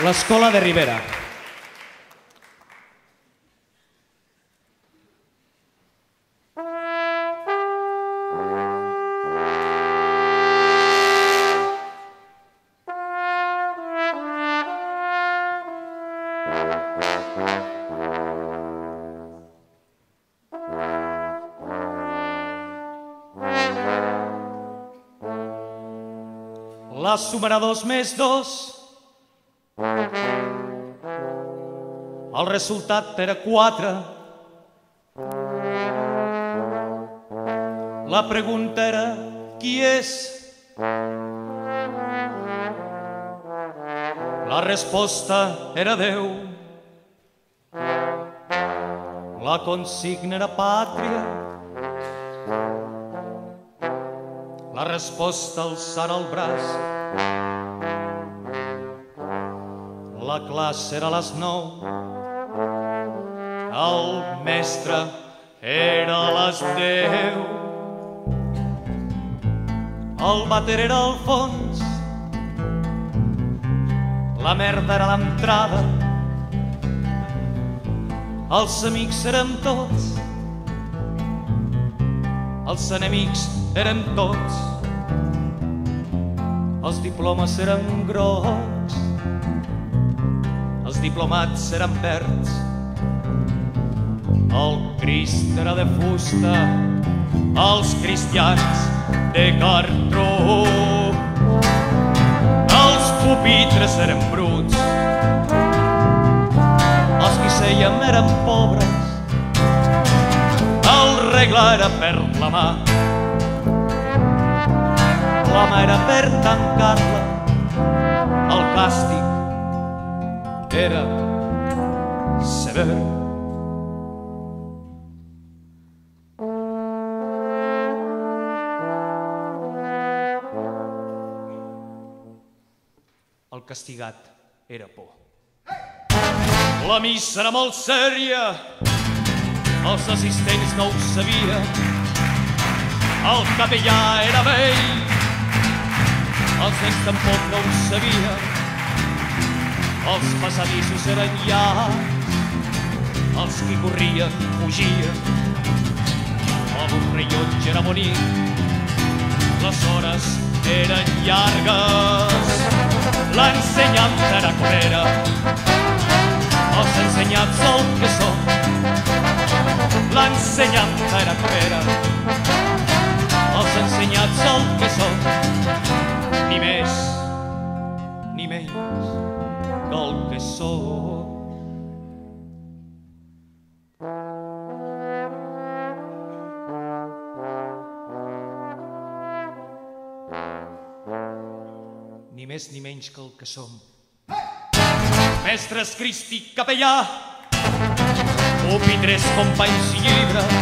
L'Escola de Ribera. La sumarà 2 més 2. El resultat era 4. La pregunta era qui és? La resposta era Déu. La consigna era pàtria. La resposta alçarà el braç. La classe era a les 9. El mestre era a les 10. El vàter era al fons. La merda era a l'entrada. Els amics érem tots. Els enemics érem tots. Els diplomes eren grocs. Els diplomats eren verds. El Crist era de fusta. Els cristians de cartró. Els pupitres eren bruts. Els qui sèiem eren pobres. El regle era per la mà. La mà era per tancar-la. El càstig era sever. El castigat era por. La missa era molt sèria. Els assistents no ho sabien. El capellà era vell. Els nens tampoc no ho sabien. Els passadissos eren llargs. Els qui corrien fugien. El rellotge era bonic. Les hores eren llargues. L'ensenyança era correra. Els ensenyats el que són. L'ensenyança era correra. Els ensenyats el que són. Ni més ni menys que el que són. Ni més ni menys que el que som. Mestres Cristi capellà, pupitres, companys i llibres,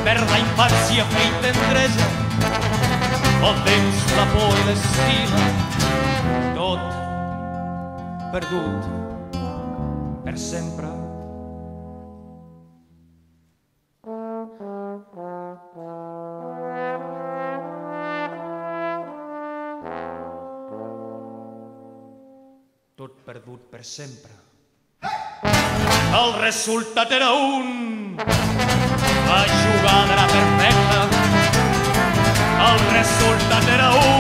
per la infància, fe i tendresa, el temps, la por i l'estima, tot perdut per sempre. Tot perdut per sempre. El resultat era un. La jugada era perfecta. El resultat era un.